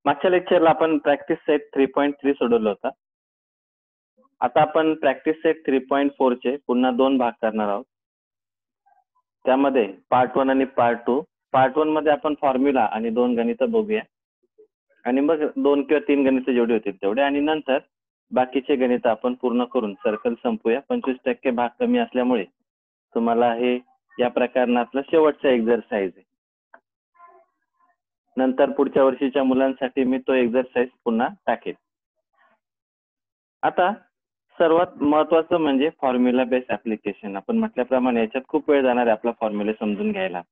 मागच्या लेक्चरला आपण practice set 3.3 सोडवलं होता. आता आपण प्रॅक्टिस सेट 3.4 चे पुन्हा 2 भाग करणार आहोत. त्यामध्ये पार्ट 1 आणि पार्ट 2. पार्ट 1 मध्ये आपण फॉर्म्युला आणि 2 गणित बघूया आणि मग 2 किंवा 3 गणित जेवढे होतील तेवढे, आणि नंतर बाकीचे गणित आपण पूर्ण करून सर्कल संपूया. 25% भाग कमी असल्यामुळे तुम्हाला हे या प्रकरणातलं शेवटचा एक्झरसाइज आहे. नंतर पुढच्या वर्षीच्या मुलांसाठी मी तो एक्झरसाइज पुन्हा टाकेल. आता सर्वात महत्वाचं म्हणजे फॉर्म्युला बेस्ड ऍप्लिकेशन. आपण म्हटल्याप्रमाणे याच्यात खूप वेळ जाणार आहे आपला फॉर्म्युले समजून घ्यायला.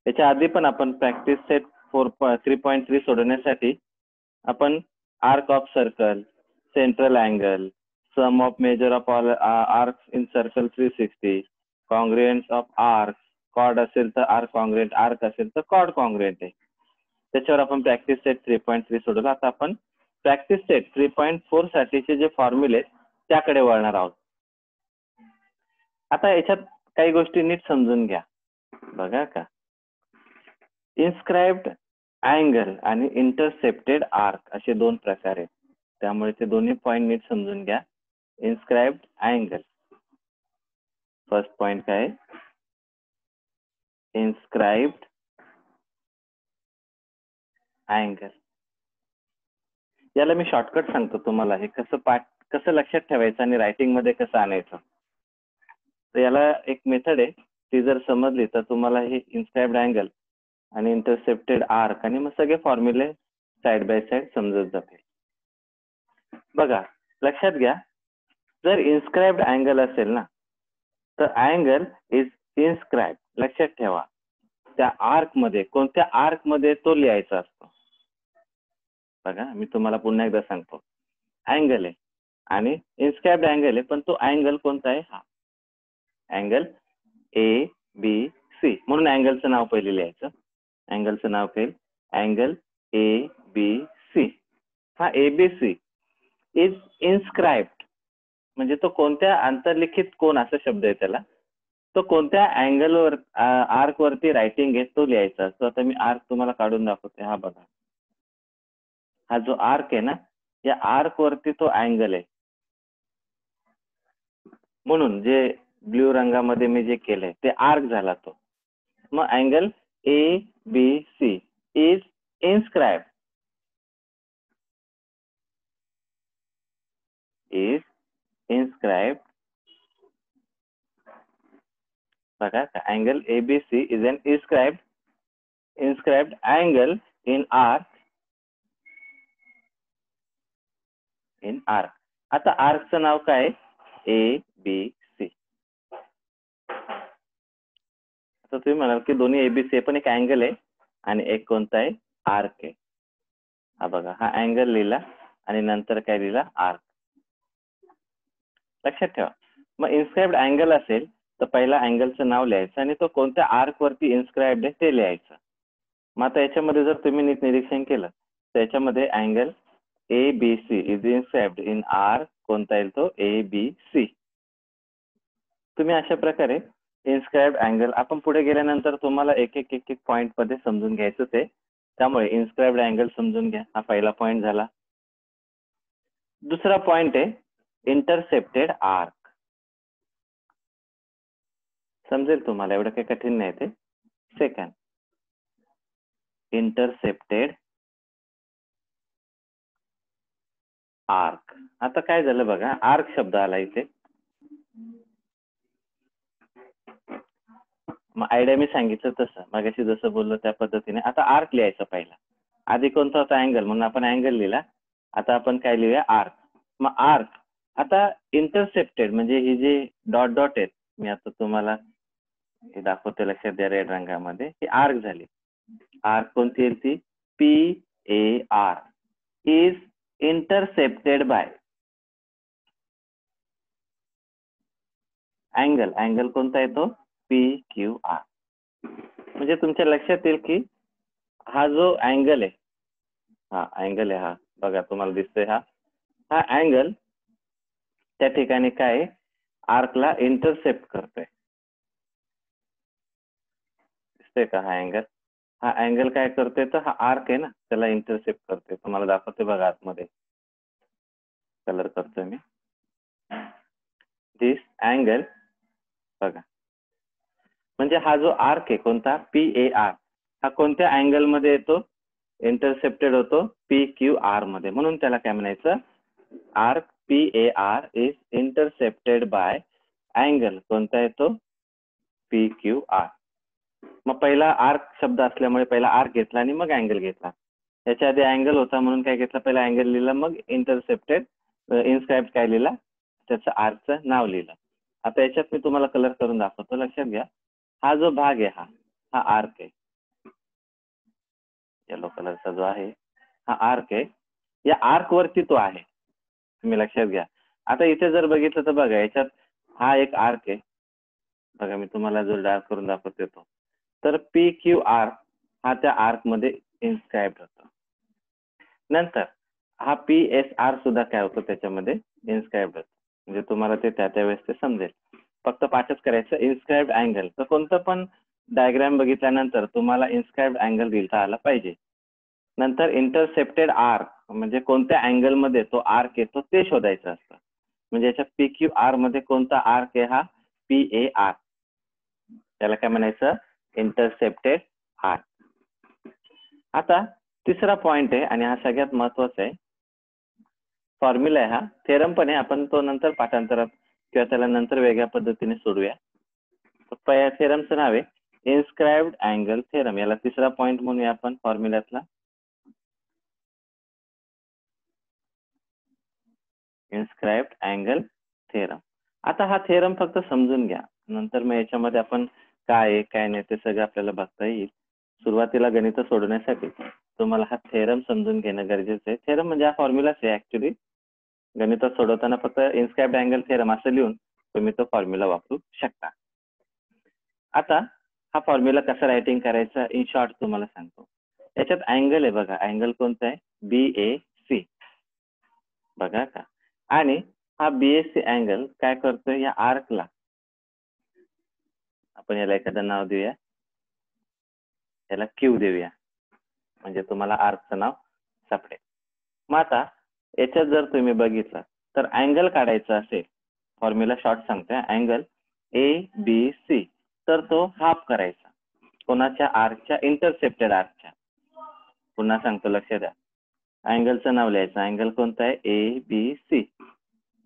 याच्या आधी पण आपण प्रॅक्टिस सेट 3.3 सोडवण्यासाठी आपण arc of circle, central angle, sum of measure of all arcs in circle 360, congruence of arc, chord असेल तर आर्क कॉन्ग्रुएंट, आर्क असेल तर कॉर्ड कॉन्ग्रुएंट आहे. त्याच्यावर आपण प्रॅक्टिस सेट 3.3 सोडवला. आता आपण प्रॅक्टिस सेट 3.4 साठीचे जे फॉर्म्युले त्याकडे वळणार आहोत. आता याच्यात काही गोष्टी नीट समजून घ्या. बघा का, इन्स्क्राइब्ड अँगल आणि इंटरसेप्टेड आर्क असे 2 प्रकार आहेत. त्यामुळे ते दोन्ही पॉइंट नीट समजून घ्या. इन्स्क्राइब्ड अँगल, फर्स्ट पॉइंट काय, इन्स्क्राइब्ड अँगल. याला मी शॉर्टकट सांगतो तुम्हाला, हे कसं लक्षात ठेवायचं आणि रायटिंग मध्ये कसं आणायचं. तर याला एक मेथड आहे, ती जर समजली तर तुम्हाला हे इन्स्क्राइब्ड अँगल आणि इंटरसेप्टेड आर्क आणि मग सगळे फॉर्म्युले साइड बाय साइड समजत जाते. बघा, लक्षात घ्या, जर इन्स्क्राइब्ड अँगल असेल ना, तर अँगल इज इन्स्क्राइब्ड. लक्षात ठेवा, त्या आर्क मध्ये, कोणत्या आर्क मध्ये तो लिहायचा असतो. बघा, मी तुम्हाला पुन्हा एकदा सांगतो. अँगल आहे आणि इन्स्क्राइब्ड अँगल आहे, पण तो अँगल कोणता आहे, हा अँगल ABC. म्हणून अँगलचं नाव पहिले लिहायचं. अँगलचं नाव काय, अँगल ABC. हा ABC इज इन्स्क्राइब्ड म्हणजे तो कोणत्या, अंतर्लिखित कोण असा शब्द आहे त्याला, तो कोणत्या अँगलवर, आर्क वरती रायटिंग आहे तो लिहायचा असतो. आता मी आर्क तुम्हाला काढून दाखवते. हा बघा, हा जो आर्क आहे ना, या आर्क वरती तो अँगल आहे. म्हणून जे ब्ल्यू रंगामध्ये मी जे केलंय ते आर्क झाला तो. मग angle ABC is inscribed, is inscribed. बघा, angle ABC is an inscribed angle in arc, in arc. आता आर्कचं नाव काय, ABC. आता तुम्ही म्हणाल की दोन्ही ABC पण एक अँगल आहे आणि एक कोणता आहे, आर्क आहे. हा बघा, हा अँगल लिहिला आणि नंतर काय लिहिला, आर्क. लक्षात ठेवा. मग इन्स्क्राइब्ड अँगल असेल तर पहिला अँगलचं नाव लिहायचं आणि तो कोणत्या आर्क वरती इन्स्क्राइब्ड आहे ते लिहायचं. मग आता याच्यामध्ये जर तुम्ही नीट निरीक्षण केलं तर याच्यामध्ये angle ABC is inscribed in arc, कोणता येईल तो, ABC. तुम्ही अशा प्रकारे इन्स्क्राइब्ड अँगल, आपण पुढे गेल्यानंतर तुम्हाला एक एक पॉइंट मध्ये समजून घ्यायचं ते. त्यामुळे इन्स्क्राइब्ड अँगल समजून घ्या. हा पहिला पॉइंट झाला. दुसरा पॉइंट आहे इंटरसेप्टेड आर्क. समजेल तुम्हाला, एवढं काही कठीण नाही ते. Second, intercepted arc. आता काय झालं बघा, आर्क शब्द आला इथे. मग आयडिया मी सांगितलं तसं, मागाशी जसं बोललो त्या पद्धतीने आता आर्क लिहायचा पहिला. आधी कोणता होता, अँगल, म्हणून आपण अँगल लिहिला. आता आपण काय लिहूया, आर्क. मग आर्क, आता इंटरसेप्टेड म्हणजे ही जी डॉट डॉट आहेत, मी आता तुम्हाला हे दाखवते, लक्षात द्या, रेड रंगामध्ये, ही आर्क झाली. आर्क कोणती येईल ती, PAR is intercepted bye angle. Angle कोणता येतो, PQR. म्हणजे तुमच्या लक्षात येईल की हा जो अँगल आहे, हा अँगल आहे, हा बघा तुम्हाला दिसतोय, हा अँगल त्या ठिकाणी काय, आर्कला इंटरसेप्ट करतोय. दिसतोय का हा अँगल, हा अँगल काय करतोय, तर हा आर्क आहे ना त्याला इंटरसेप्ट करतोय. तुम्हाला दाखवते बघा आतमध्ये, कलर करतोय मी. दिस अँगल बघा, म्हणजे हा जो आर्क आहे कोणता, PAR, हा कोणत्या अँगल मध्ये येतो, इंटरसेप्टेड होतो PQR मध्ये. म्हणून त्याला काय म्हणायचं, arc PAR is intercepted bye angle कोणता येतो, PQR. मग पहिला आर्क शब्द असल्यामुळे पहिला आर्क घेतला आणि मग अँगल घेतला. याच्या आधी अँगल होता म्हणून काय घेतला, पहिला अँगल लिहिला, मग इंटरसेप्टेड इन्स्क्राइब काय लिहिला, त्याचं आर्कचं नाव लिहिलं. आता याच्यात मी तुम्हाला कलर करून दाखवतो, लक्षात घ्या. हा जो भाग आहे हा आर्क आहे, येलो कलरचा जो आहे हा आर्क आहे. या आर्क वरती तो आहे, तुम्ही लक्षात घ्या. आता इथे जर बघितलं तर बघा, याच्यात हा एक आर्क आहे बघा, मी तुम्हाला जो डार्क करून दाखवतो तो, तर PQR हा त्या आर्क मध्ये इन्स्क्राइब होतो. नंतर हा PSR सुद्धा काय होतो त्याच्यामध्ये इन्स्क्राइब होतो. म्हणजे तुम्हाला ते त्या वेळेस ते समजेल. फक्त पाठच करायचं, इन्स्क्राइब्ड अँगल. तर कोणतं पण डायग्राम बघितल्यानंतर तुम्हाला इन्स्क्राइब्ड अँगल लिहिता आला पाहिजे. नंतर इंटरसेप्टेड आर्क, म्हणजे कोणत्या अँगल मध्ये तो आर्क येतो ते शोधायचं असतं. म्हणजे याच्या PQR मध्ये कोणता आर्क आहे, हा PAR, त्याला काय म्हणायचं, इंटरसेप्टेड आर्क. आता तिसरा पॉइंट आहे आणि हा सगळ्यात महत्वाचा आहे, फॉर्म्युला आहे हा, थेरम पण आहे, आपण तो नंतर पाठांतरात किंवा त्याला नंतर वेगळ्या पद्धतीने सोडूया. थेरमचं नाव आहे इन्स्क्राइब्ड अँगल थेरम. याला तिसरा पॉइंट म्हणूया आपण फॉर्म्युल्यातला, इन्स्क्राइब्ड अँगल थेरम. आता हा थेरम फक्त समजून घ्या, नंतर मग याच्यामध्ये आपण काय आहे काय नाही ते सगळं आपल्याला बघता येईल. सुरुवातीला गणित सोडवण्यासाठी तुम्हाला हा थेरम समजून घेणं गरजेचं आहे. थेरम म्हणजे हा फॉर्म्युलाच आहे ऍक्च्युली. गणित सोडवताना फक्त इन्स्क्राइब्ड अँगल थेरम असं लिहून तुम्ही तो फॉर्म्युला वापरू शकता. आता हा फॉर्म्युला कसा रायटिंग करायचा इन शॉर्ट तुम्हाला सांगतो. याच्यात अँगल आहे बघा, अँगल कोणता आहे, BAC बघा का. आणि हा BAC अँगल काय करतोय, या आर्कला आपण याला एखादं नाव देऊया, याला Q देऊया, म्हणजे तुम्हाला आर्कचं नाव सापडेल. मग आता याच्यात जर तुम्ही बघितलं तर अँगल काढायचा असेल, फॉर्म्युला शॉर्ट सांगतोय, अँगल ABC, तर तो हाफ करायचा कोणाच्या, आर्कच्या, इंटरसेप्टेड आर्कच्या. पुन्हा सांगतो, लक्ष द्या. अँगलचं नाव लिहायचं, अँगल कोणता आहे, ABC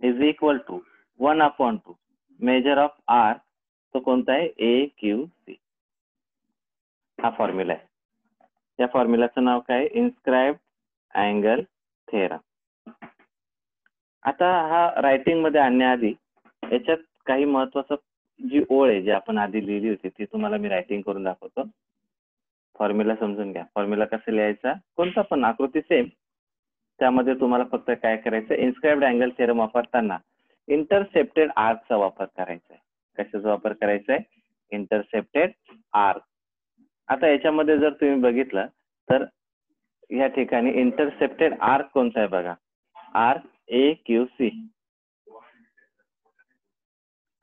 is equal to 1/2 measure of arc, तो कोणता आहे, AQC. हा फॉर्म्युला आहे. या फॉर्म्युलाचं नाव काय, इन्स्क्राइब्ड अँगल थेरम. आता हा रायटिंग मध्ये आणण्याआधी याच्यात काही महत्वाचं जी ओळ आहे जी आपण आधी लिहिली होती ती तुम्हाला मी रायटिंग करून दाखवतो. फॉर्म्युला समजून घ्या. फॉर्म्युला कसं लिहायचा, कोणता पण आकृती सेम, त्यामध्ये तुम्हाला फक्त काय करायचं, इन्स्क्राइब्ड अँगल थेरम वापरताना इंटरसेप्टेड आर्कचा वापर करायचा आहे. कशाचा वापर करायचा आहे, इंटरसेप्टेड आर्क. आता याच्यामध्ये जर तुम्ही बघितलं तर या ठिकाणी इंटरसेप्टेड आर्क कोणता आहे बघा, arc AQC.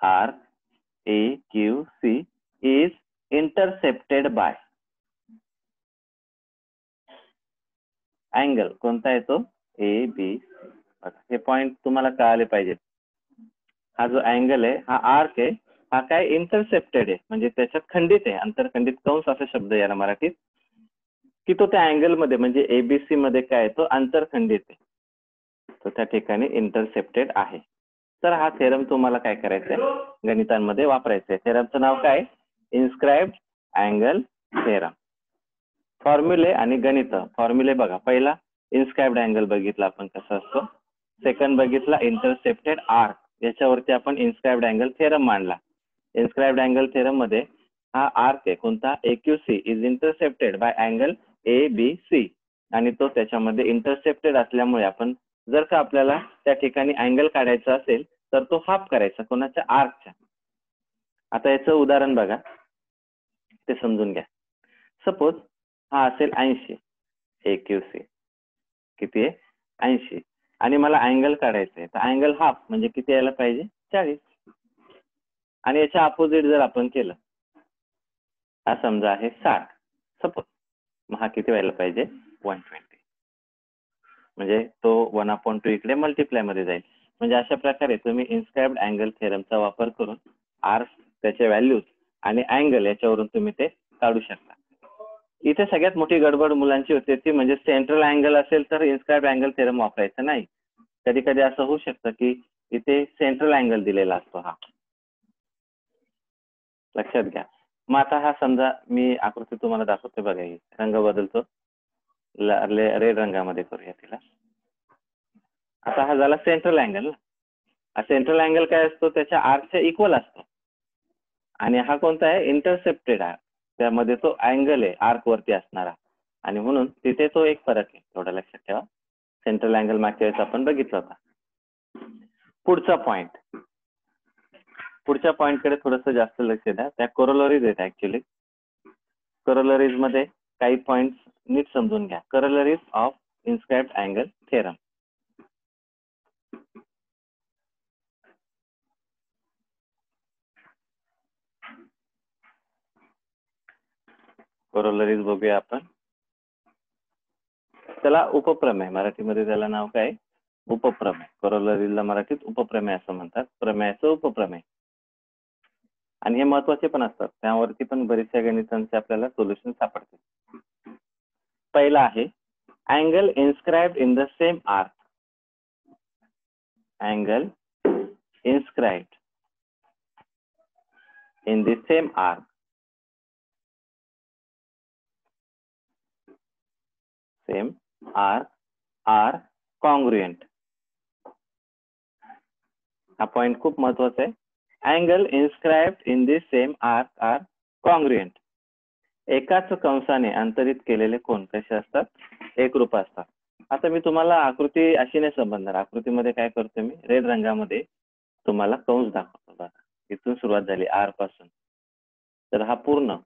Arc AQC is intercepted bye angle कोणता आहे तो, ABC. हे पॉइंट तुम्हाला कळाले पाहिजे. हा जो अँगल आहे हा आर्क आहे, हा काय इंटरसेप्टेड आहे, म्हणजे त्याच्यात खंडित आहे, अंतरखंडित कंस असा शब्द याला मराठीत, की तो त्या अँगल मध्ये म्हणजे ABC मध्ये काय तो अंतरखंडित आहे, तो त्या ठिकाणी इंटरसेप्टेड आहे. तर हा थेरम तुम्हाला काय करायचंय, गणितांमध्ये वापरायचंय. थेरमचं नाव काय, इन्स्क्राइब्ड अँगल थेरम. फॉर्म्युले आणि गणित. फॉर्म्युले बघा, पहिला इन्स्क्राइब्ड अँगल बघितला आपण कसा असतो, सेकंड बघितला इंटरसेप्टेड आर्क, याच्यावरती आपण इन्स्क्राइब्ड अँगल थेरम मांडला. इन्स्क्राइब्ड अँगल थेरम मध्ये हा आर्क आहे कोणता, AQC is intercepted bye angle ABC, आणि तो त्याच्यामध्ये इंटरसेप्टेड असल्यामुळे आपण जर का आपल्याला त्या ठिकाणी अँगल काढायचा असेल तर तो हाफ करायचा कोणाच्या, आर्कच्या. आता याचं उदाहरण बघा, ते समजून घ्या. सपोज हा असेल 80, AQC किती आहे, 80, आणि मला अँगल काढायचं आहे, तर अँगल हाफ म्हणजे किती यायला पाहिजे, 40. आणि याच्या अपोजिट जर आपण केलं, हा समजा आहे 60 सपोज, मग हा किती व्हायला पाहिजे 120. म्हणजे तो 1/2 इकडे मल्टिप्लाय मध्ये जाईल. म्हणजे अशा प्रकारे तुम्ही इन्स्क्राइब्ड अँगल थेरमचा वापर करून आर त्याचे व्हॅल्यूज आणि अँगल याच्यावरून तुम्ही ते काढू शकता. इथे सगळ्यात मोठी गडबड मुलांची होते ती म्हणजे सेंट्रल अँगल असेल तर इन्स्क्राइब्ड अँगल थेरम वापरायचं नाही. कधी कधी असं होऊ शकतं की इथे सेंट्रल अँगल दिलेला असतो, हा लक्षात घ्या. मग आता हा समजा मी आकृती तुम्हाला दाखवते बघा, ही रंग बदलतो, रेड रंगामध्ये करूया तिला. आता हा झाला सेंट्रल अँगल. सेंट्रल अँगल काय असतो, त्याच्या आर्कच्या इक्वल असतो. आणि हा कोणता आहे, इंटरसेप्टेड आहे, त्यामध्ये तो अँगल आहे आर्क वरती असणारा, आणि म्हणून तिथे तो एक फरक आहे, थोडं लक्षात ठेवा. सेंट्रल अँगल मागच्या वेळेस आपण बघितला होता. पुढच्या पॉइंटकडे थोडंसं जास्त लक्ष द्या. त्या कोरोलरीज आहेत ऍक्च्युली. कोरोलरीज मध्ये काही पॉइंट नीट समजून घ्या. Corollaries of inscribed angle theorem. Corollaries बघूया आपण. त्याला उपप्रमेय, मराठीमध्ये त्याला नाव काय, उपप्रमेय. कोरोलरीजला मराठीत उपप्रमेय असं म्हणतात, प्रमेयाचं उपप्रमेय. आणि हे महत्वाचे पण असतात, त्यावरती पण बरेचशा गणितांचे आपल्याला सोल्युशन सापडते. पहिला आहे angle inscribed in the same arc. Angle inscribed in the same arc. Same arc are congruent. हा पॉइंट खूप महत्वाचा आहे. Angle inscribed in the same arc are congruent. एकाच कंसाने अंतरित केलेले कोन कसे असतात, एकरूप असतात. आता मी तुम्हाला आकृती अशी नाही समजणार. आकृतीमध्ये काय करतो मी, रेड रंगामध्ये तुम्हाला कंस दाखवतो बघा. इथून सुरुवात झाली आर पासून, तर हा पूर्ण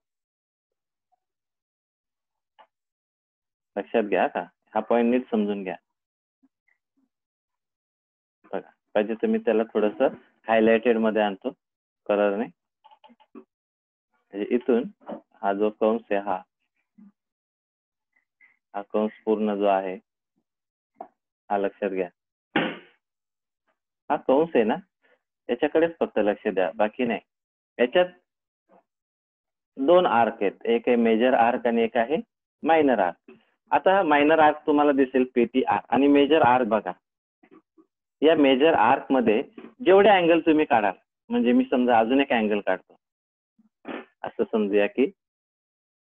लक्षात घ्या का, हा पॉइंट नीट समजून घ्या बघा. पाहिजे तर मी त्याला थोडस हायलाइटेड मध्ये आणतो कलरने. म्हणजे इथून हा जो कंस आहे, हा कंस पूर्ण जो आहे हा लक्षात घ्या. हा कंस आहे ना, याच्याकडेच फक्त लक्ष द्या, बाकी नाही. याच्यात दोन आर्क आहेत, एक आहे मेजर आर्क आणि एक आहे मायनर आर्क. आता मायनर आर्क तुम्हाला दिसेल पेटी आर्क, आणि मेजर आर्क बघा. या मेजर आर्क मध्ये जेवढे अँगल तुम्ही काढाल, म्हणजे मी समजा अजून एक अँगल काढतो, असं समजूया की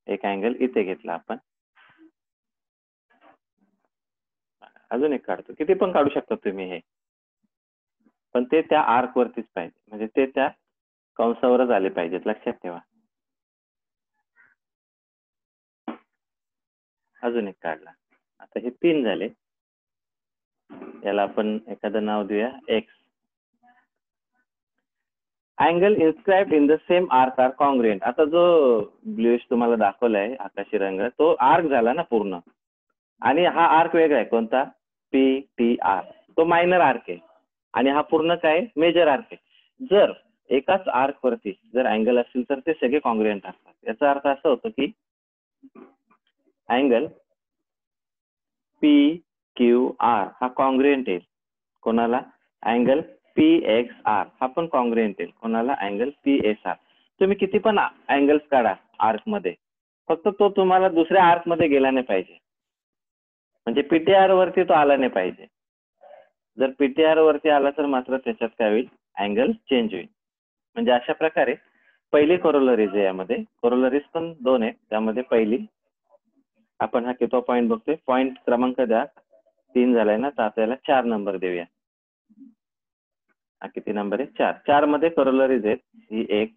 एक अँगल इथे घेतला आपण, अजून एक काढतो, किती पण काढू शकता तुम्ही हे, पण ते त्या आर्क वरतीच पाहिजे, म्हणजे ते त्या कंसावरच आले पाहिजेत, लक्षात ठेवा. अजून एक काढला. आता हे 3 झाले. याला आपण एखादं नाव देऊया x. Angle inscribed in the same arc are congruent. आता जो ब्ल्यूइश तुम्हाला दाखवलाय आकाशी रंग, तो आर्क झाला ना पूर्ण, आणि हा आर्क वेगळा आहे, कोणता, पी टी आर, तो मायनर आर्क आहे. आणि हा पूर्ण काय, मेजर आर्क आहे. जर एकाच आर्क वरती जर अँगल असतील तर ते सगळे कॉन्ग्रुएंट असतात. याचा अर्थ असा होतो की अँगल पी क्यू आर हा कॉन्ग्रुएंट येईल कोणाला, अँगल पी एक्स आर हा पण कॉन्ग्रुएंट येईल कोणाला, अँगल पी एस आर. तुम्ही किती पण अँगल्स काढा आर्क मध्ये, फक्त तो तुम्हाला दुसऱ्या आर्क मध्ये गेला नाही पाहिजे, म्हणजे पीटीआर वरती तो आला नाही पाहिजे. जर पीटीआर वरती आला तर मात्र त्याच्यात काय होईल, अँगल चेंज होईल. म्हणजे अशा प्रकारे पहिली कोरोलरीज आहे. यामध्ये कोरोलरीज पण 2 आहेत, त्यामध्ये पहिली आपण हा कितवा पॉईंट बघतोय, पॉईंट क्रमांक द्या, 3 झालाय ना, तर आपल्याला 4 नंबर देऊया. हा किती नंबर आहे, 4. 4 मध्ये कोरोलरीज आहेत, ही एक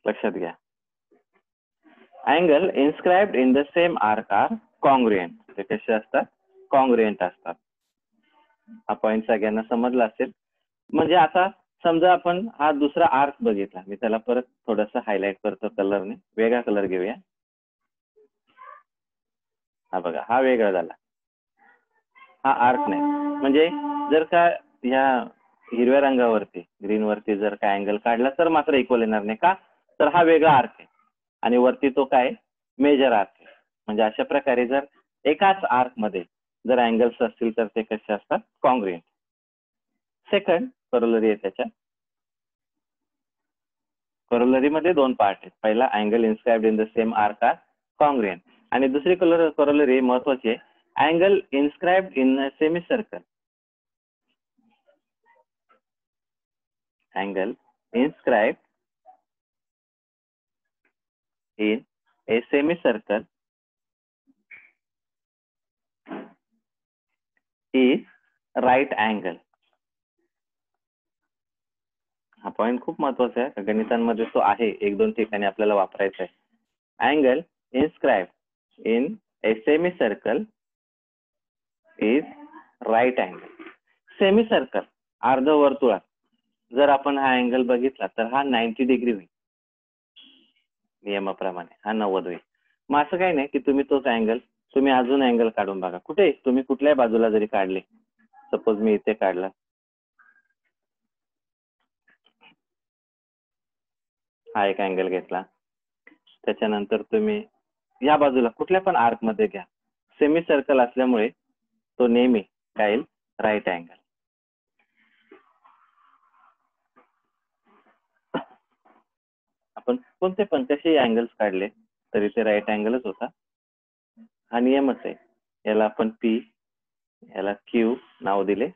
लक्षात घ्या. Angle inscribed in the same arc are congruent. ते कसे असतात, कॉन्ग्रुएंट असतात. हा पॉईंट सगळ्यांना समजला असेल. म्हणजे आता समजा आपण हा दुसरा आर्क बघितला, मी त्याला परत थोडस हायलाइट करतो कलरने, वेगळा कलर घेऊया. हा बघा, हा वेगळा झाला, हा आर्क नाही. म्हणजे जर का ह्या हिरव्या रंगावरती, ग्रीन वरती जर का अँगल काढला तर मात्र इक्वल येणार नाही का, तर हा वेगळा आर्क आहे, आणि वरती तो काय मेजर आर्क आहे. म्हणजे अशा प्रकारे जर एकाच आर्क मध्ये जर अँगल्स असतील तर ते कसे असतात? कॉन्ग्रुएंट. सेकंड करोलरी आहे त्याच्या. करोलरी मध्ये दोन पार्ट आहेत. पहिला angle inscribed in the same arc are congruent आणि दुसरी करोलरी महत्वाची आहे, angle inscribed in a semicircle. अँगल इन्स्क्राइब्ड in a semicircle is right angle. हा पॉइंट खूप महत्वाचा आहे. गणितांमध्ये तो आहे, एक दोन ठिकाणी आपल्याला वापरायचा आहे. Angle inscribed in a semicircle is right angle. Semicircle अर्धवर्तुळात जर आपण हा अँगल बघितला तर हा 90 डिग्री होईल. नियमाप्रमाणे हा 90 होईल. मग असं काही नाही की तुम्ही तोच अँगल तुम्ही अजून अँगल काढून बघा. कुठे तुम्ही कुठल्याही बाजूला जरी काढले, सपोज मी इथे काढला, हा एक अँगल घेतला, त्याच्यानंतर तुम्ही या बाजूला कुठल्या पण आर्क मध्ये घ्या, सेमी सर्कल असल्यामुळे तो नेहमी काय येईल? Right angle. आपण कोणते पण कसे अँगल्स काढले तरी ते राईट अँगलच होता. हा नियमच आहे. याला आपण पी, याला क्यू नाव दिले.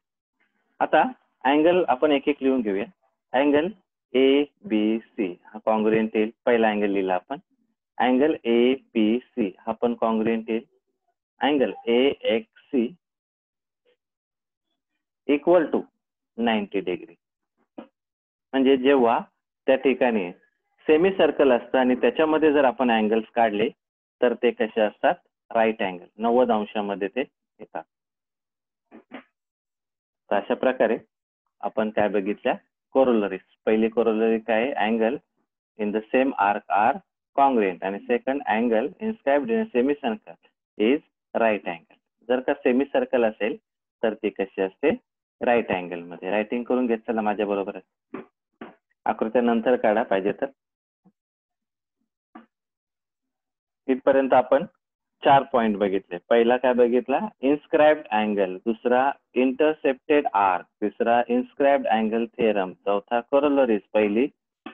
आता अँगल आपण एक एक लिहून घेऊया. अँगल ए बी सी हा कॉन्ग्रुएंट येईल. पहिला अँगल लिहिला आपण. अँगल ए पी सी हा पण कॉन्ग्रुएंट येईल. Angle A X C equal to 90 degree. म्हणजे जेव्हा त्या ठिकाणी सेमी सर्कल असतं आणि त्याच्यामध्ये जर आपण अँगल्स काढले तर ते कसे असतात? Right angle. 90 अंशामध्ये ते येतात. तर अशा प्रकारे आपण काय बघितल्या? कोरोलरीज. पहिली कोरोलरी काय आहे? Angle in the same arc are congruent आणि second angle inscribed in semicircle is right angle. जर का सेमी सर्कल असेल तर ती कशी असते? राईट अँगल मध्ये. रायटिंग करून घेत चला माझ्या बरोबर. आकृत्या नंतर काढा पाहिजे तर. इथपर्यंत आपण 4 पॉइंट बघितले. पहिला काय बघितला? Inscribed angle. दुसरा इंटरसेप्टेड आर्क. तिसरा इन्स्क्राइब्ड अँगल थेरम. चौथा कोरोलरीज. पहिली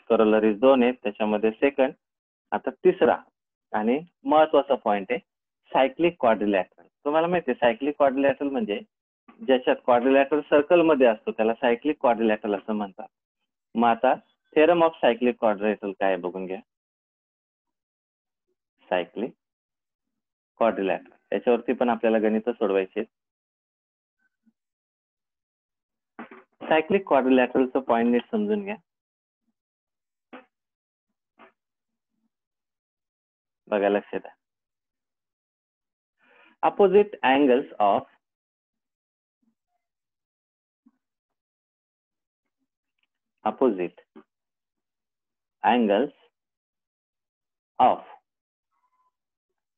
कोरोलरीज 2 आहेत, त्याच्यामध्ये सेकंड. आता तिसरा आणि महत्वाचा पॉइंट आहे सायक्लिक क्वाड्रिलॅटरल. तुम्हाला माहिती आहे सायक्लिक क्वाड्रिलॅटरल म्हणजे ज्याच्यात क्वाड्रिलॅटरल सर्कल मध्ये असतो त्याला सायक्लिक क्वाड्रिलॅटरल असं म्हणतात. मग आता थेरम ऑफ सायक्लिक क्वाड्रिलॅटरल काय बघून घ्या. सायक्लिक क्वाड्रिलॅटरल याच्यावरती पण आपल्याला गणित सोडवायचे. सायक्लिक क्वाड्रिलॅटरलचं पॉइंट नीट समजून घ्या. बघा लक्षात द्या. Opposite angles of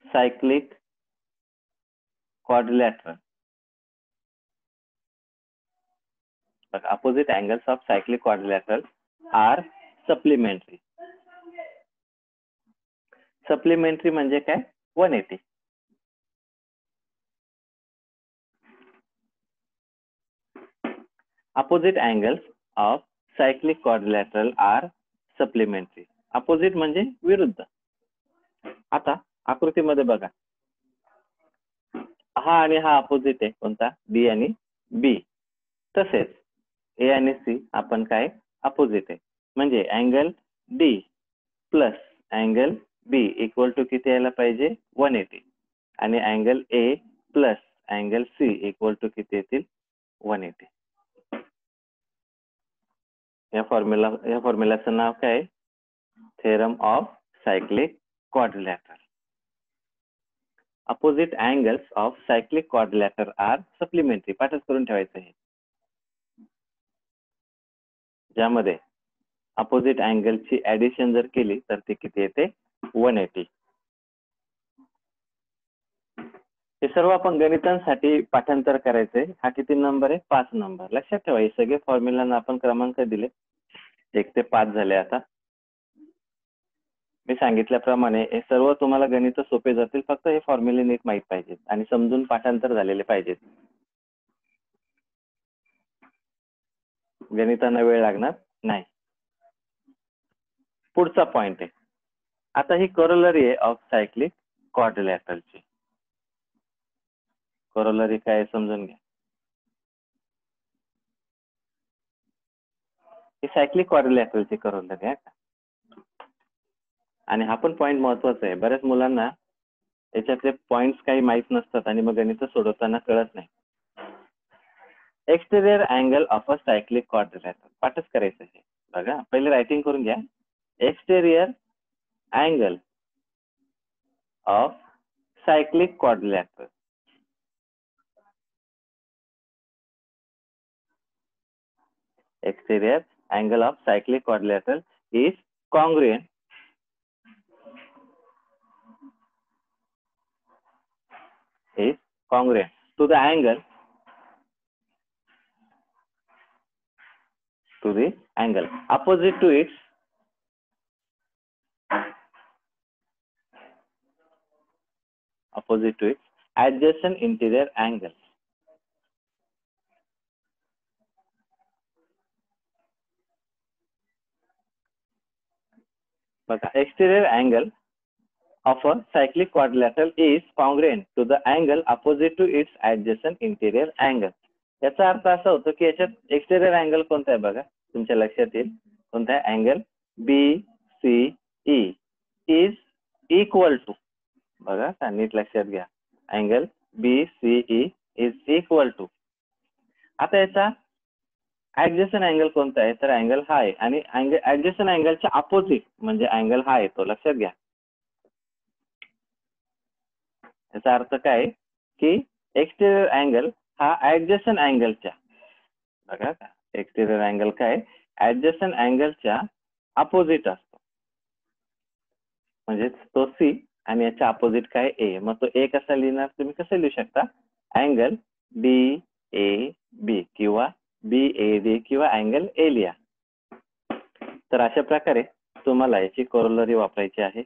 cyclic quadrilateral. Opposite angles of cyclic quadrilateral are supplementary. Supplementary म्हणजे काय? 180. Opposite angles of cyclic quadrilateral are supplementary. Opposite म्हणजे विरुद्ध. आता आकृतीमध्ये बघा, हा आणि हा अपोजिट आहे. कोणता? बी आणि बी. तसेच ए आणि सी आपण काय? अपोजिट आहे. म्हणजे angle D plus angle B equal to किती यायला पाहिजे? 180. आणि angle A plus angle C equal to किती येतील? 180. या फॉर्म्युलाचं नाव काय? Theorem of cyclic quadrilateral. Opposite angles of cyclic quadrilateral are supplementary. पाठच करून ठेवायचं आहे. ज्यामध्ये अपोजिट अँगलची ऍडिशन जर केली तर ते किती येते? 180. हे सर्व आपण गणितांसाठी पाठांतर करायचंय. हा किती नंबर आहे? 5 नंबर. लक्षात ठेवा हे सगळे फॉर्म्युलांना आपण क्रमांक दिले. 1 ते 5 झाले आता. मी सांगितल्याप्रमाणे हे सर्व तुम्हाला गणित सोपे जातील, फक्त हे फॉर्म्युले नीट माहीत पाहिजेत आणि समजून पाठांतर झालेले पाहिजेत. गणितांना वेळ लागणार नाही. पुढचा पॉइंट आहे, आता ही कोरोलरी आहे ऑफ सायक्लिक क्वाड्रिलॅटरलची. कोरोलरी काय समजून घ्या. ही सायक्लिक क्वाड्रिलॅटरलची कोरोलरी आहे का, आणि हा पण पॉइंट महत्वाचा आहे. बऱ्याच मुलांना याच्यातले पॉइंट्स काही माहीत नसतात आणि मग गणित सोडवताना कळत नाही. Exterior angle of a cyclic quadrilateral पाठच करायचं आहे बघा. पहिले रायटिंग करून घ्या. Exterior angle of cyclic quadrilateral. Exterior angle of cyclic quadrilateral is congruent to the angle opposite to its adjacent interior angle. बघा, exterior angle of a cyclic quadrilateral is congruent to the angle opposite to its adjacent interior angle. याचा अर्थ असा होतो की याच्यात exterior angle कोणता आहे बघा, तुमच्या लक्षात येईल कोणता आहे. Angle BCE is equal to, बघा का नीट लक्षात घ्या, angle BCE is equal to. आता याचा ऍडजस्टंट अँगल कोणता आहे, तर अँगल हा आहे, आणि ऍडजस्टंट अँगलच्या अपोजिट म्हणजे अँगल हा येतो. लक्षात घ्या. याचा अर्थ काय की एक्सटेरियर अँगल हा ऍडजस्टंट अँगलच्या, बघा का, एक्सटेरियर अँगल काय ऍडजस्टंट अँगलच्या अपोजिट असतो. म्हणजे तो C आणि याच्या अपोजिट काय A. मग तो A कसा लिहिणार, तुम्ही कसं लिहू शकता, अँगल DAB किंवा BAD किंवा अँगल A लिहा. तर अशा प्रकारे तुम्हाला याची कोरोलरी वापरायची आहे.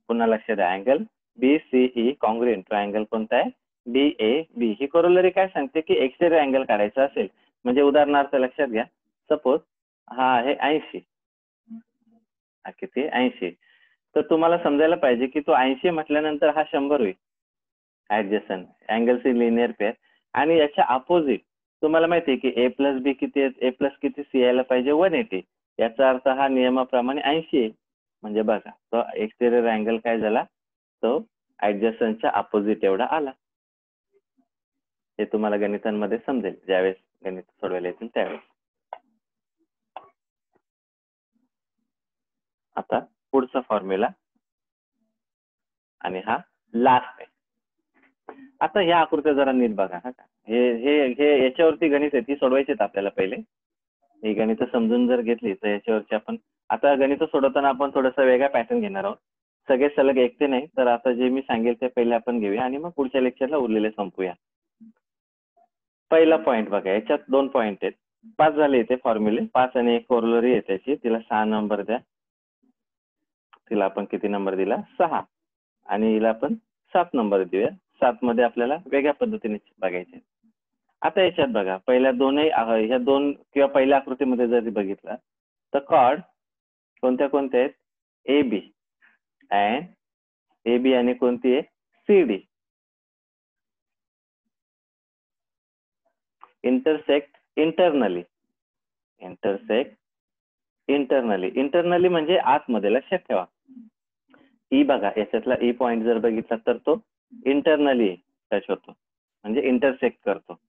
पुन्हा लक्षात द्या, angle BCE congruent to angle कोणता आहे, DAB. ही कोरोलरी काय सांगते की एक्सटेरियर अँगल काढायचा असेल, म्हणजे उदाहरणार्थ लक्षात घ्या, सपोज हा आहे 80, हा किती 80, तर तुम्हाला समजायला पाहिजे की तो 80 म्हटल्यानंतर हा 100 होईल. ऍडजस्टंट अँगलची लिनियर पेअर, आणि याच्या अपोजिट तुम्हाला माहिती आहे की A+B किती आहे, A+ किती C यायला पाहिजे 180. याचा अर्थ हा नियमाप्रमाणे 80 आहे. म्हणजे बघा तो एक्सटेरियर अँगल काय झाला, तो ऍडजस्टंटच्या अपोजिट एवढा आला. हे तुम्हाला गणितांमध्ये समजेल ज्यावेळेस गणित सोडवायला येतील त्यावेळेस. आता पुढचा फॉर्म्युला, आणि हा लास्ट आहे. आता ह्या आकृत्या जरा नीट बघा. हे हे हे याच्यावरती गणित आहे, ती सोडवायचीत आपल्याला. पहिले ही गणित समजून जर घेतली तर याच्यावरची आपण आता गणित सोडवताना आपण थोडासा वेगळा पॅटर्न घेणार आहोत. सगळे सलग एकते नाही, तर आता जे मी सांगेल ते पहिले आपण घेऊया आणि मग पुढच्या लेक्चरला उरलेले संपूया. पहिला पॉइंट बघा, याच्यात 2 पॉइंट आहेत, 5 झाले इथे फॉर्म्युले, 5 आणि एक कोरोलरी आहे त्याची. तिला 6 नंबर द्या. तिला आपण किती नंबर दिला, 6, आणि हिला आपण 7 नंबर देऊया. 7 मध्ये आपल्याला वेगळ्या पद्धतीने बघायचे. आता याच्यात बघा, पहिल्या दोनही ह्या 2 किंवा पहिल्या आकृतीमध्ये जर बघितलं तर कॉर्ड कोणत्या कोणत्या आहेत, AB अँड AB, आणि कोणती आहे CD. इंटरसेक्ट इंटरनली म्हणजे आतमध्ये. लक्षात ठेवा, ई बघा, याच्यातला ई पॉइंट जर बघितला तर तो इंटरनली टच होतो, म्हणजे इंटरसेक्ट करतो.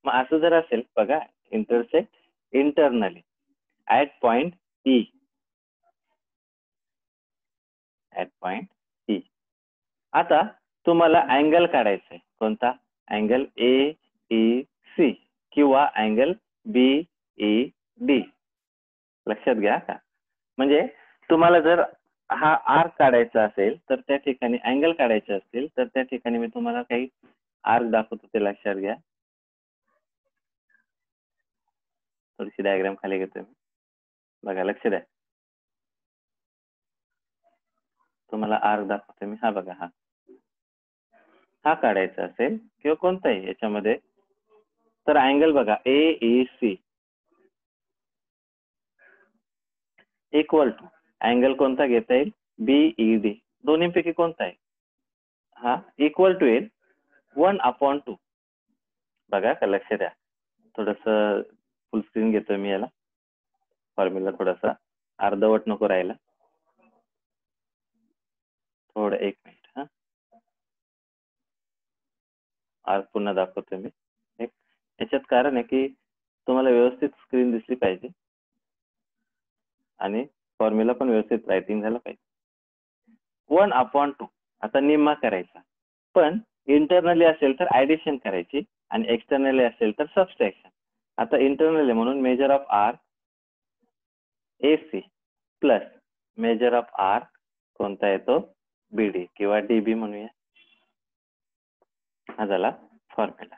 मग असं जर असेल बघा, intersect internally at point E, आता तुम्हाला अँगल काढायचा आहे, कोणता, अँगल AEC किंवा अँगल BED. लक्षात घ्या का, म्हणजे तुम्हाला जर हा आर्क काढायचा असेल तर त्या ठिकाणी, अँगल काढायचे असतील तर त्या ठिकाणी मी तुम्हाला काही आर्क दाखवतो, ते लक्षात घ्या. थोडीशी डायग्राम खाली घेतोय मी. बघा लक्ष द्या. तुम्हाला आर्क दाखवतो मी. हा बघा, हा काढायचा असेल किंवा कोणताही याच्यामध्ये, तर अँगल बघा AEC इक्वल टू अँगल कोणता घेता येईल BED. दोन्हीपैकी कोणता आहे? हा इक्वल टू येईल 1/2. बघा का, लक्ष द्या. थोडस फुल स्क्रीन घेतोय मी याला. फॉर्म्युला थोडासा अर्धवट नको राहायला. थोडं 1 मिनिट. हा आज पुन्हा दाखवतोय मी. याच्यात कारण आहे की तुम्हाला व्यवस्थित स्क्रीन दिसली पाहिजे आणि फॉर्म्युला पण व्यवस्थित रायटिंग झालं पाहिजे. 1/2 आता निम्मा करायचा, पण इंटरनली असेल तर ऍडिशन करायची आणि एक्सटर्नली असेल तर सबस्ट्रॅक्शन. आता इंटरनली म्हणून major of arc AC plus measure of arc कोणता येतो BD किंवा DB म्हणूया. हा झाला फॉर्म्युला.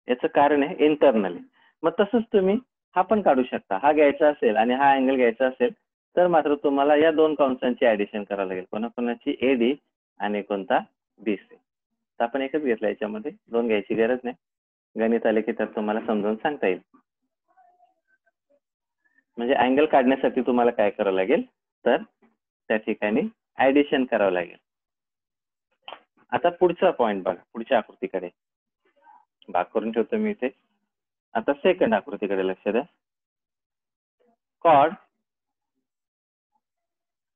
याचं कारण आहे इंटरनली. मग तसंच तुम्ही हा पण काढू शकता. हा घ्यायचा असेल आणि हा अँगल घ्यायचा असेल तर मात्र तुम्हाला या दोन कंसांची ऍडिशन करावं लागेल. कोणाकोणाची AD आणि कोणता BC. तर आपण एकच घेतला, याच्यामध्ये दोन घ्यायची गरज नाही. गणित आले की तर तुम्हाला समजावून सांगता येईल. म्हणजे अँगल काढण्यासाठी तुम्हाला काय करावं लागेल, तर त्या ठिकाणी ऍडिशन करावं लागेल. आता पुढचा पॉइंट बघा, पुढच्या आकृतीकडे भाग करून ठेवतो मी इथे. आता सेकंड आकृतीकडे लक्ष द्या. Chord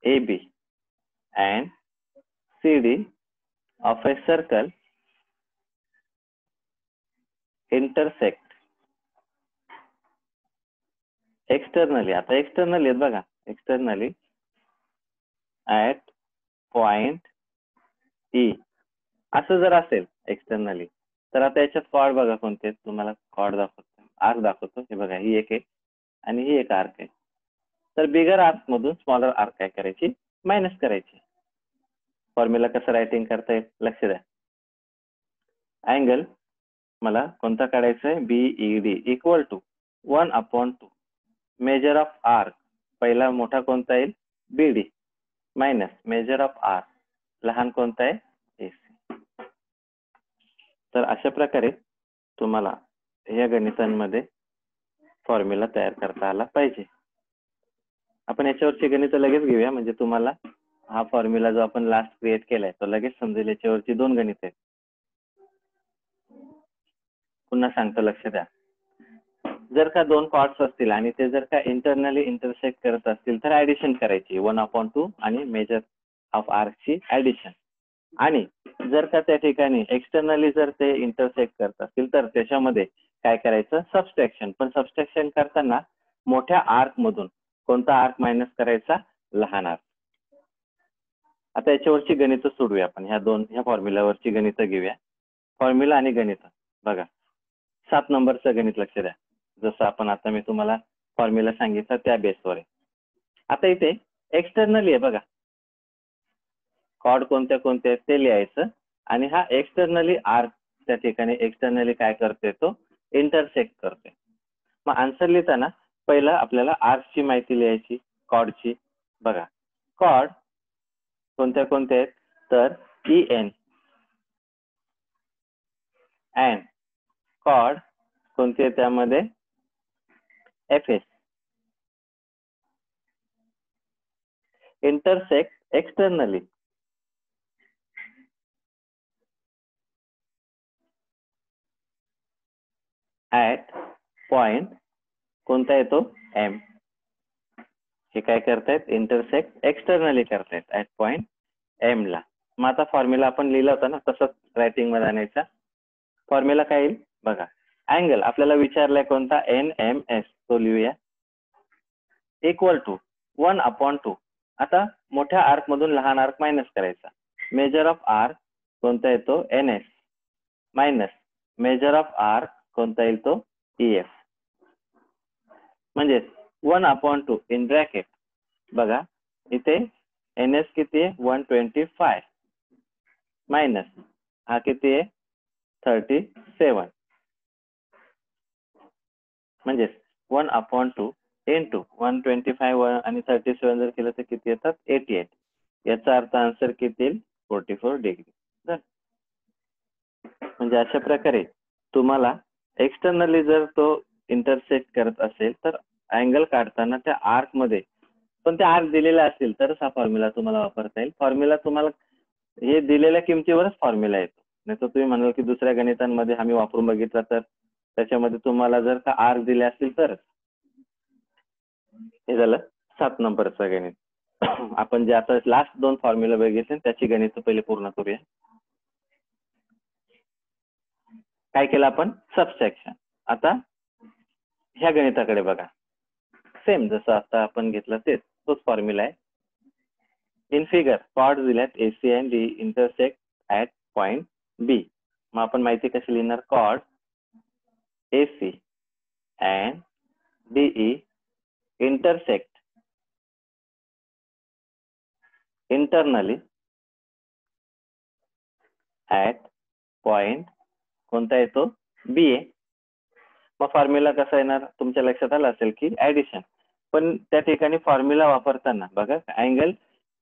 AB and CD of a circle intersect externally. आता एक्सटर्नली आहेत बघा, एक्सटर्नली ऍट पॉइंट E असं जर असेल एक्सटर्नली, तर आता याच्यात कॉर्ड बघा कोणते, तुम्हाला कॉर्ड दाखवतो, आर्क दाखवतो. हे बघा, ही एक आहे आणि ही एक आर्क आहे. तर बिगर आर्क मधून स्मॉलर आर्क काय करायची, मायनस करायची. फॉर्म्युला कसं रायटिंग करता येईल, लक्ष द्या. अँगल मला कोणता काढायचा आहे, BED equal to 1/2 measure of arc, पहिला मोठा कोणता येईल BD minus measure of arc लहान कोणता आहे AC. तर अशा प्रकारे तुम्हाला या गणितांमध्ये फॉर्म्युला तयार करता आला पाहिजे. आपण याच्यावरची गणित लगेच घेऊया, म्हणजे तुम्हाला हा फॉर्म्युला जो आपण लास्ट क्रिएट केलाय तो लगेच समजेल. याच्यावरची दोन गणित आहेत. पुन्हा सांगतो, लक्ष द्या. जर का दोन कॉर्ड्स असतील आणि ते जर का इंटरनली इंटरसेक्ट करत असतील तर ऍडिशन करायची 1/2 आणि मेजर ऑफ आर्कची ऍडिशन. आणि जर का त्या ठिकाणी एक्सटर्नली जर ते इंटरसेक्ट करत असतील तर त्याच्यामध्ये काय करायचं, सबस्ट्रॅक्शन. पण सबस्ट्रॅक्शन करताना मोठ्या आर्क मधून कोणता आर्क मायनस करायचा, लहान आर्क. आता याच्यावरची गणित सोडूया आपण. ह्या फॉर्म्युलावरची गणित घेऊया. फॉर्म्युला आणि गणित बघा. 7 नंबरचं गणित लक्ष द्या. जसं आपण आता मी तुम्हाला फॉर्म्युला सांगितलं त्या बेसवर आहे. आता इथे एक्सटर्नली आहे बघा, कॉर्ड कोणत्या कोणत्या आहेत ते लिहायचं आणि हा एक्सटर्नली आर्क त्या ठिकाणी एक्सटर्नली काय करते, तो इंटरसेक्ट करते. मग आन्सर लिहिताना पहिलं आपल्याला आर्कची माहिती लिहायची, कॉर्डची. बघा, कॉर्ड कोणत्या कोणत्या आहेत, तर EN अँड कॉर्ड कोणते त्यामध्ये FS. Intersect externally at point कोणता येतो M. हे काय करतायत, इंटरसेक्ट एक्सटर्नली करतायत ऍट पॉइंट M ला. मग आता फॉर्म्युला आपण लिहिला होता ना, तसंच रायटिंग मध्ये आणायचा. फॉर्म्युला काय येईल बघा. अँगल आपल्याला विचारलाय कोणता, NMS, तो लिहूया. Equal to 1/2. आता मोठ्या आर्क मधून लहान आर्क मायनस करायचा. मेजर ऑफ आर्क कोणता येतो NS minus measure of arc कोणता येईल तो EF. म्हणजे 1/2 इन ब्रॅकेट. बघा इथे NS किती आहे 125 मायनस हा किती आहे 37. म्हणजेच 1/2 इंटू 125 आणि 37 जर केलं तर किती येतात 88. याचा अर्थ आन्सर किती येईल 44 डिग्री. म्हणजे अशा प्रकारे तुम्हाला एक्सटर्नली जर तो इंटरसेक्ट करत असेल तर अँगल काढताना त्या आर्क मध्ये पण ते आर्क दिलेला असेल तरच हा फॉर्म्युला तुम्हाला वापरता येईल. फॉर्म्युला तुम्हाला हे दिलेल्या किमतीवरच फॉर्म्युला येतो. नाही तर तुम्ही म्हणाल की दुसऱ्या गणितांमध्ये आम्ही वापरून बघितला तर त्याच्यामध्ये तुम्हाला जर का आर्क दिले असतील तरच. हे झालं 7 नंबरचं गणित. आपण जे आता लास्ट 2 फॉर्म्युला बघितले त्याची गणित पहिले पूर्ण करूया. काय केलं आपण सबट्रॅक्शन. आता ह्या गणिताकडे बघा. सेम जसं आता आपण घेतलं तोच फॉर्म्युला आहे. इन फिगर कॉर्ड दिल्यात AC and D intersect at point B. मग आपण माहिती कशी लिहिणार chord AC and DE intersect internally at point कोणता येतो B आहे. मग फॉर्म्युला कसा येणार तुमच्या लक्षात आलं असेल की ऍडिशन. पण त्या ठिकाणी फॉर्म्युला वापरताना बघा अँगल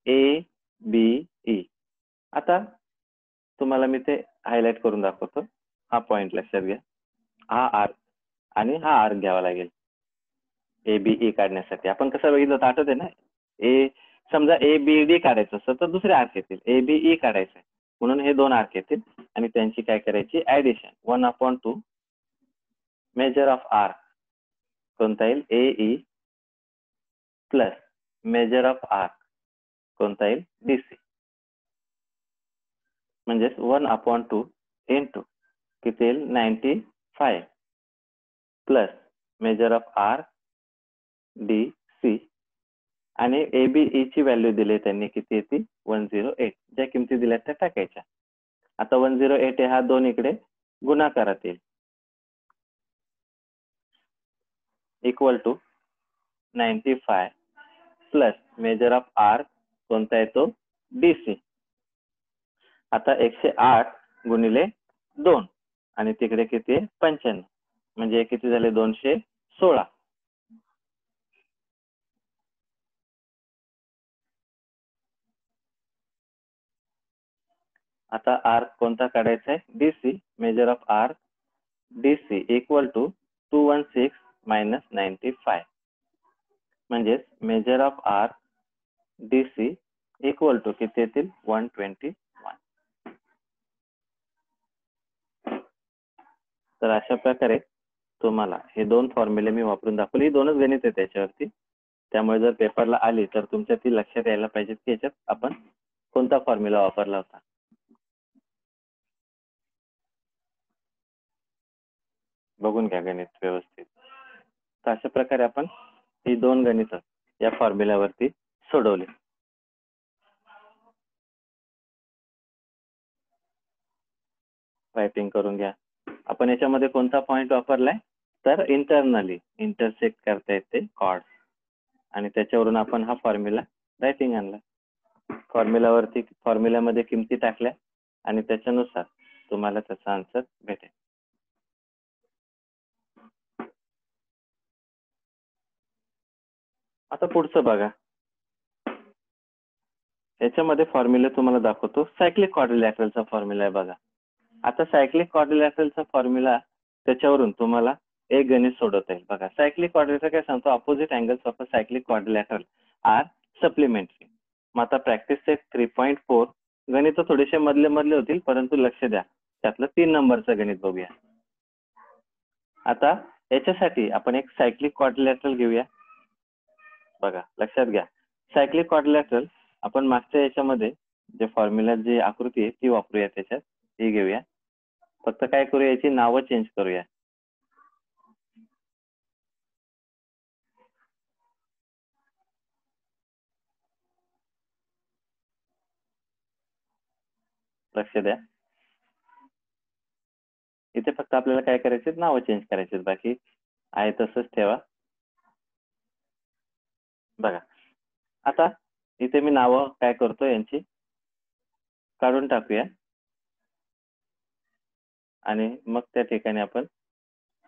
ABE. आता तुम्हाला मी ते हायलाइट करून दाखवतो. हा पॉइंट लक्षात घ्या. हा आर्क आणि हा आर्क घ्यावा लागेल ABE काढण्यासाठी. आपण कसं बघितलं होतं आठवते ना. समजा ABD काढायचं असतं तर दुसरे आर्क येतील. ABE काढायचं आहे म्हणून हे 2 आर्क येतील आणि त्यांची काय करायची ऍडिशन 1/2 मेजर ऑफ आर्क कोणता येईल AE plus measure of arc कोणता येईल DC. म्हणजेच 1/2 इंटू किती येईल 95 plus measure of arc DC आणि ABE ची व्हॅल्यू दिली त्यांनी किती येते 108. ज्या किमती दिल्या त्या टाकायच्या. आता 108 हा 2 इकडे गुणाकारात येईल equal to 95 plus measure of arc कोणता येतो DC. आता 108 गुणिले 2 आणि तिकडे किती आहे 95 म्हणजे किती झाले 216. आता आर्क कोणता काढायचा आहे DC. Measure of arc DC equal to 216 minus 95 म्हणजेच measure of arc DC equal to किती येतील 121. तर अशा प्रकारे तुम्हाला हे 2 फॉर्म्युले मी वापरून दाखवले. ही 2च गणित आहे त्याच्यावरती. त्यामुळे जर पेपरला आली तर तुमच्या ती लक्षात यायला पाहिजे की याच्यात आपण कोणता फॉर्म्युला वापरला होता. बघून घ्या गणित व्यवस्थित. तर अशा प्रकारे आपण ही 2 गणित या फॉर्म्युल्यावरती सोडवले. टायपिंग करून घ्या. आपण याच्यामध्ये कोणता पॉइंट वापरलाय तर इंटरनली इंटरसेक्ट करता येते कॉर्ड आणि त्याच्यावरून आपण हा फॉर्म्युला रायटिंग आणला. फॉर्म्युल्यामध्ये किमती टाकल्या आणि त्याच्यानुसार तुम्हाला त्याचा आन्सर भेटेल. आता पुढचं बघा. याच्यामध्ये फॉर्म्युला तुम्हाला दाखवतो. सायक्लिक क्वाड्रिलॅटरलचा फॉर्म्युला आहे बघा. आता सायक्लिक क्वाड्रिलॅटरलचा फॉर्म्युला त्याच्यावरून तुम्हाला एक गणित सोडवता येईल बघा. सायक्लिक क्वाड्रिलॅटर काय सांगतो opposite angles of a cyclic quadrilateral are supplementary. मग आता प्रॅक्टिस सेट 3.4 गणित थोडेसे मधले होतील परंतु लक्ष द्या त्यातलं 3 नंबरचं गणित बघूया. आता याच्यासाठी आपण एक सायक्लिक क्वाड्रिलॅटरल घेऊया. बघा लक्षात घ्या सायक्लिक क्वाड्रिलॅटरल आपण मागच्या याच्यामध्ये जे फॉर्म्युला जी आकृती आहे ती वापरूया. त्याच्यात ती घेऊया. फक्त काय करूया याची नावं चेंज करूया. लक्ष द्या इथे फक्त आपल्याला काय करायचे नावं चेंज करायचे बाकी आहे तसंच ठेवा. बघा आता इथे मी नावं काय करतो यांची काढून टाकूया आणि मग त्या ठिकाणी आपण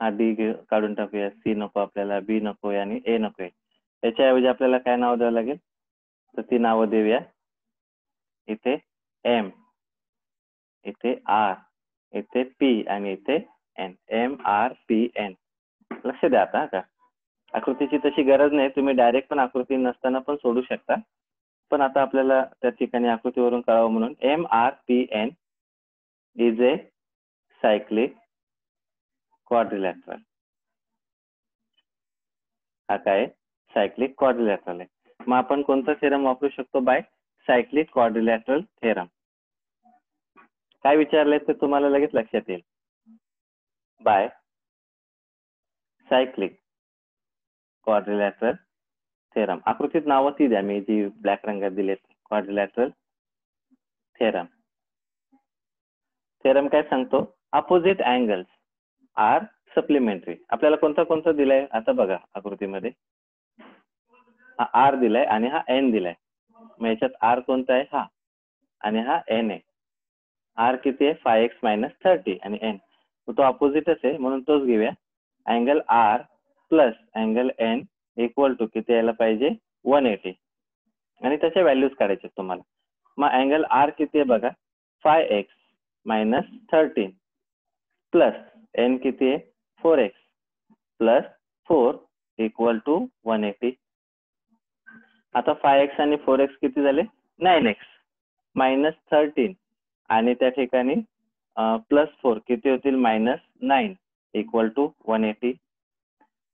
हा डी काढून टाकूया, सी नको आपल्याला, बी नकोय आणि ए नकोय. याच्याऐवजी आपल्याला काय नाव द्यावं लागेल, तर ती नावं देऊया. इथे एम, इथे आर, इथे पी आणि इथे N. M R P N. लक्ष द्या आता का आकृतीची तशी गरज नाही, तुम्ही डायरेक्ट पण आकृती नसताना पण सोडू शकता, पण आता आपल्याला त्या ठिकाणी आकृतीवरून कळावं म्हणून M R P N is a cyclic quadrilateral. हा काय सायक्लिक क्वाड्रिलॅटरल आहे. मग आपण कोणता थेरम वापरू शकतो, बाय सायक्लिक क्वाड्रिलॅटरल थेरम. काय विचारलंय ते तुम्हाला लगेच लक्षात येईल. By cyclic quadrilateral theorem. आकृतीत नावं ती द्या मी जी ब्लॅक रंगात दिलेत, क्वाड्रिलॅटरल थेरम. थेरम काय सांगतो, अपोजिट अँगल्स आर सप्लिमेंटरी. आपल्याला कोणता कोणता दिलाय आता बघा आकृतीमध्ये. हा आर दिलाय आणि हा एन दिलाय. मग याच्यात आर कोणता आहे, हा, आणि हा एन आहे. आर किती आहे, 5x-30 आणि एन तो अपोजिटच आहे म्हणून तोच घेऊया. Angle R plus angle N equal to किती यायला पाहिजे, 180. आणि त्याच्या व्हॅल्यूज काढायचे तुम्हाला. मग अँगल आर किती आहे बघा, 5x-13 प्लस एन किती आहे, 4x प्लस 4 इक्वल टू 180. आता 5x आणि 4x किती झाले, 9x मायनस 13 आणि त्या ठिकाणी प्लस 4 किती होतील, -9 इक्वल टू 180.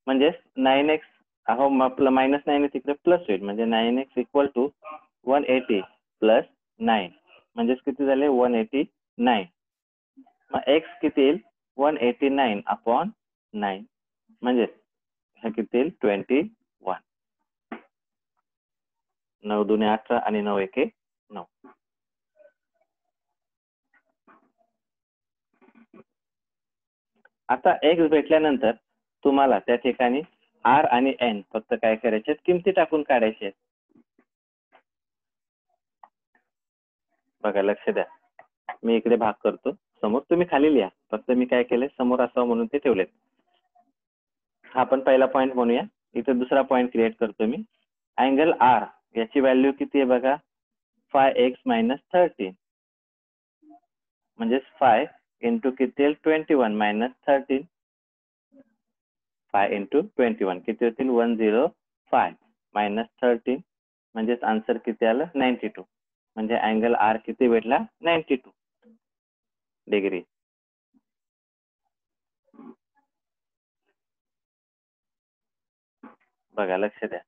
म्हणजे 9x आपलं -9 आहे तिकडे प्लस होईल, म्हणजे 9x इक्वल टू 180 प्लस 9 म्हणजेच किती झाले, 189. मग x किती येईल, 189 अपॉन 9 म्हणजे हे किती येईल, 21. 9 दुने 18 आणि 9 एके 9. आता x भेटल्यानंतर तुम्हाला त्या ठिकाणी आर आणि एन फक्त काय करायचे, किमती टाकून काढायचे. बघा लक्ष द्या, मी इकडे भाग करतो समोर, तुम्ही खाली लिहा. फक्त मी काय केले, समोर असावं म्हणून ते ठेवलेत. हा आपण पहिला पॉईंट म्हणूया. इथे दुसरा पॉईंट क्रिएट करतो मी. अँगल आर याची व्हॅल्यू किती आहे बघा, 5x-13 म्हणजे 5 इंटू किती येईल, 21 मायनस 13. 5 इंटू 21 किती होतील, 105 मायनस 13 म्हणजेच आन्सर किती आलं, 92. म्हणजे अँगल आर किती भेटला, 92 डिग्री. बघा लक्ष द्या,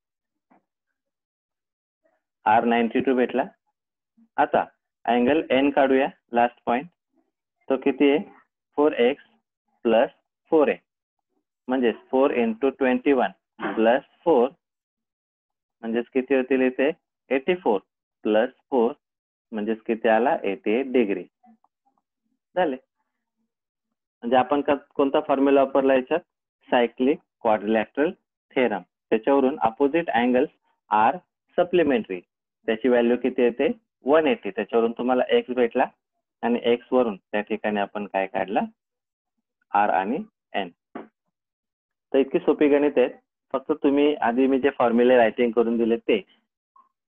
आर 92 भेटला. आता अँगल एन काढूया, लास्ट पॉइंट. तो किती आहे, 4x प्लस 4a म्हणजेच 4 इंटू 21 प्लस 4 म्हणजेच किती होतील इथे, 84 प्लस 4 म्हणजेच किती आला, 88 डिग्री झाले. म्हणजे आपण कोणता फॉर्म्युला वापरला याच्यात, सायक्लिक क्वाड्रिलॅटरल थेरम. त्याच्यावरून अपोजिट अँगल्स आर सप्लिमेंटरी, त्याची व्हॅल्यू किती येते, 180. त्याच्यावरून तुम्हाला एक्स भेटला आणि एक्स वरून त्या ठिकाणी आपण काय काढला, आर आणि एन. तर इतकी सोपी गणित आहेत. फक्त तुम्ही आधी मी जे फॉर्म्युले रायटिंग करून दिले ते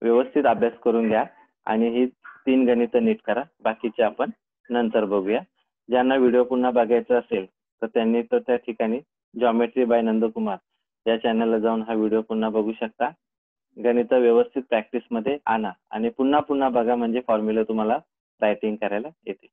व्यवस्थित अभ्यास करून घ्या आणि ही 3 गणितं नीट करा. बाकीचे आपण नंतर बघूया. ज्यांना व्हिडिओ पुन्हा बघायचा असेल तर त्यांनी तर त्या ठिकाणी जॉमेट्री बाय नंदकुमार या चॅनलला जाऊन हा व्हिडिओ पुन्हा बघू शकता. गणितं व्यवस्थित प्रॅक्टिसमध्ये आणा आणि पुन्हा पुन्हा बघा, म्हणजे फॉर्म्युला तुम्हाला रायटिंग करायला येते.